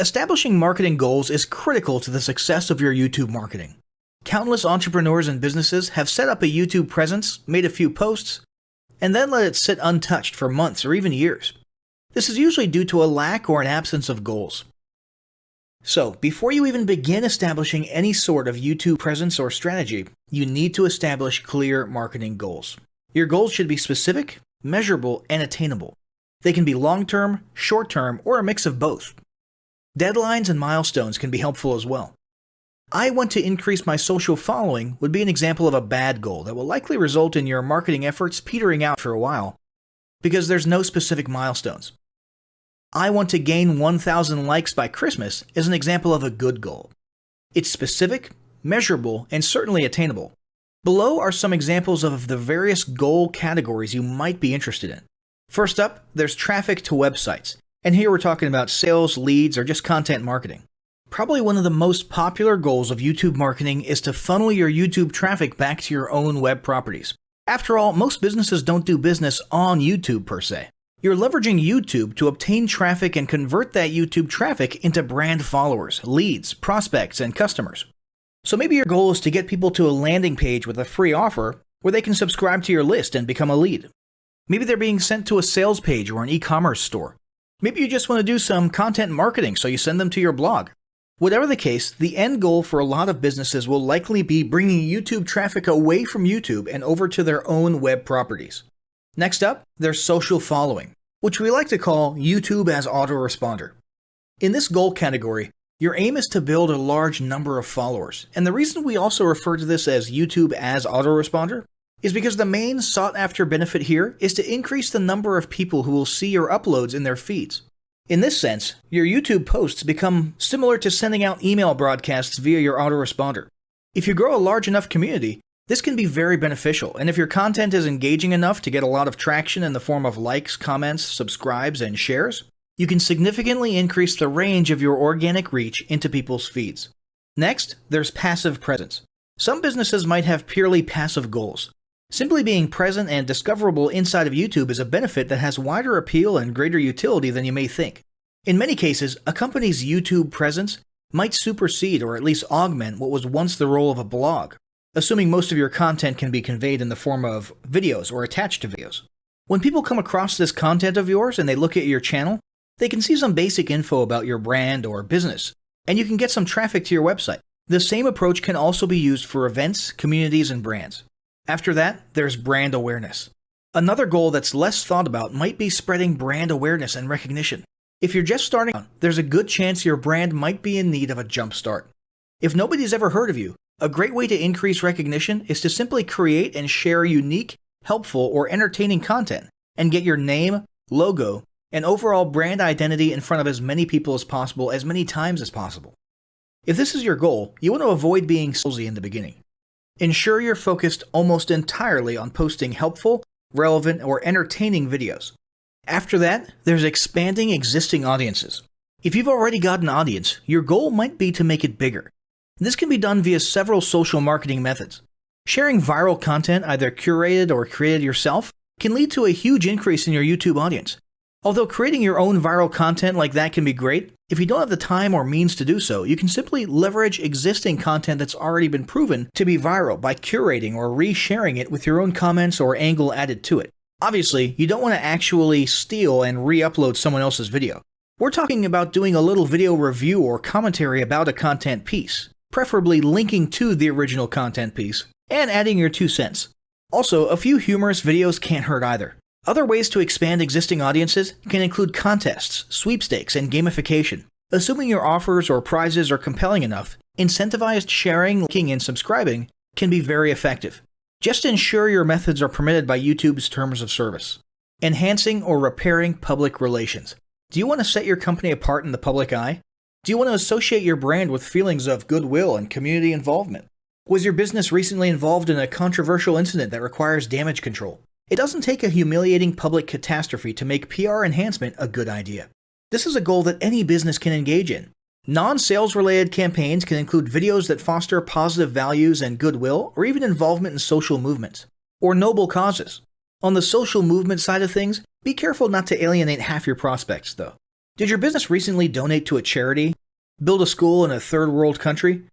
Establishing marketing goals is critical to the success of your YouTube marketing. Countless entrepreneurs and businesses have set up a YouTube presence, made a few posts, and then let it sit untouched for months or even years. This is usually due to a lack or an absence of goals. So, before you even begin establishing any sort of YouTube presence or strategy, you need to establish clear marketing goals. Your goals should be specific, measurable, and attainable. They can be long-term, short-term, or a mix of both. Deadlines and milestones can be helpful as well. I want to increase my social following would be an example of a bad goal that will likely result in your marketing efforts petering out for a while because there's no specific milestones. I want to gain 1,000 likes by Christmas is an example of a good goal. It's specific, measurable, and certainly attainable. Below are some examples of the various goal categories you might be interested in. First up, there's traffic to websites. And here we're talking about sales, leads, or just content marketing. Probably one of the most popular goals of YouTube marketing is to funnel your YouTube traffic back to your own web properties. After all, most businesses don't do business on YouTube per se. You're leveraging YouTube to obtain traffic and convert that YouTube traffic into brand followers, leads, prospects, and customers. So maybe your goal is to get people to a landing page with a free offer where they can subscribe to your list and become a lead. Maybe they're being sent to a sales page or an e-commerce store. Maybe you just want to do some content marketing, so you send them to your blog. Whatever the case, the end goal for a lot of businesses will likely be bringing YouTube traffic away from YouTube and over to their own web properties. Next up, there's social following, which we like to call YouTube as autoresponder. In this goal category, your aim is to build a large number of followers, and the reason we also refer to this as YouTube as autoresponder is because the main sought-after benefit here is to increase the number of people who will see your uploads in their feeds. In this sense, your YouTube posts become similar to sending out email broadcasts via your autoresponder. If you grow a large enough community, this can be very beneficial, and if your content is engaging enough to get a lot of traction in the form of likes, comments, subscribes, and shares, you can significantly increase the range of your organic reach into people's feeds. Next, there's passive presence. Some businesses might have purely passive goals. Simply being present and discoverable inside of YouTube is a benefit that has wider appeal and greater utility than you may think. In many cases, a company's YouTube presence might supersede or at least augment what was once the role of a blog, assuming most of your content can be conveyed in the form of videos or attached to videos. When people come across this content of yours and they look at your channel, they can see some basic info about your brand or business, and you can get some traffic to your website. The same approach can also be used for events, communities, and brands. After that, there's brand awareness. Another goal that's less thought about might be spreading brand awareness and recognition. If you're just starting out, there's a good chance your brand might be in need of a jump start. If nobody's ever heard of you, a great way to increase recognition is to simply create and share unique, helpful, or entertaining content and get your name, logo, and overall brand identity in front of as many people as possible as many times as possible. If this is your goal, you want to avoid being salesy in the beginning. Ensure you're focused almost entirely on posting helpful, relevant, or entertaining videos. After that, there's expanding existing audiences. If you've already got an audience, your goal might be to make it bigger. This can be done via several social marketing methods. Sharing viral content, either curated or created yourself, can lead to a huge increase in your YouTube audience. Although creating your own viral content like that can be great, if you don't have the time or means to do so, you can simply leverage existing content that's already been proven to be viral by curating or resharing it with your own comments or angle added to it. Obviously, you don't want to actually steal and re-upload someone else's video. We're talking about doing a little video review or commentary about a content piece, preferably linking to the original content piece, and adding your 2 cents. Also, a few humorous videos can't hurt either. Other ways to expand existing audiences can include contests, sweepstakes, and gamification. Assuming your offers or prizes are compelling enough, incentivized sharing, liking, and subscribing can be very effective. Just ensure your methods are permitted by YouTube's terms of service. Enhancing or repairing public relations. Do you want to set your company apart in the public eye? Do you want to associate your brand with feelings of goodwill and community involvement? Was your business recently involved in a controversial incident that requires damage control? It doesn't take a humiliating public catastrophe to make PR enhancement a good idea. This is a goal that any business can engage in. Non-sales related campaigns can include videos that foster positive values and goodwill, or even involvement in social movements, or noble causes. On the social movement side of things, be careful not to alienate half your prospects, though. Did your business recently donate to a charity, build a school in a third world country,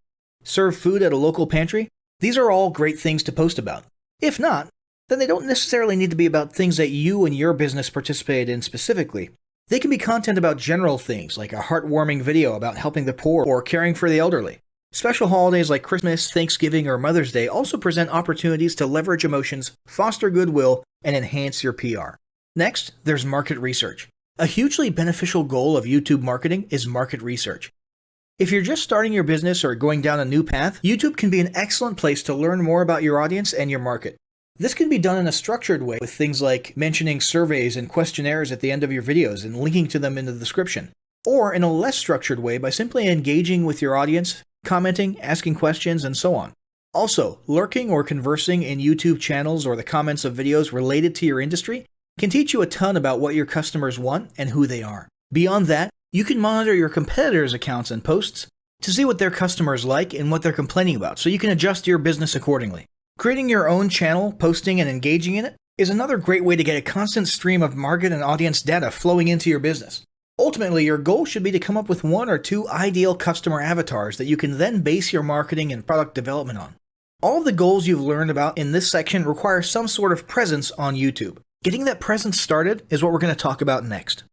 serve food at a local pantry? These are all great things to post about. If not, then they don't necessarily need to be about things that you and your business participated in specifically. They can be content about general things like a heartwarming video about helping the poor or caring for the elderly. Special holidays like Christmas, Thanksgiving, or Mother's Day also present opportunities to leverage emotions, foster goodwill, and enhance your PR. Next, there's market research. A hugely beneficial goal of YouTube marketing is market research. If you're just starting your business or going down a new path, YouTube can be an excellent place to learn more about your audience and your market. This can be done in a structured way with things like mentioning surveys and questionnaires at the end of your videos and linking to them in the description, or in a less structured way by simply engaging with your audience, commenting, asking questions, and so on. Also, lurking or conversing in YouTube channels or the comments of videos related to your industry can teach you a ton about what your customers want and who they are. Beyond that, you can monitor your competitors' accounts and posts to see what their customers like and what they're complaining about, so you can adjust your business accordingly. Creating your own channel, posting, and engaging in it is another great way to get a constant stream of market and audience data flowing into your business. Ultimately, your goal should be to come up with 1 or 2 ideal customer avatars that you can then base your marketing and product development on. All of the goals you've learned about in this section require some sort of presence on YouTube. Getting that presence started is what we're going to talk about next.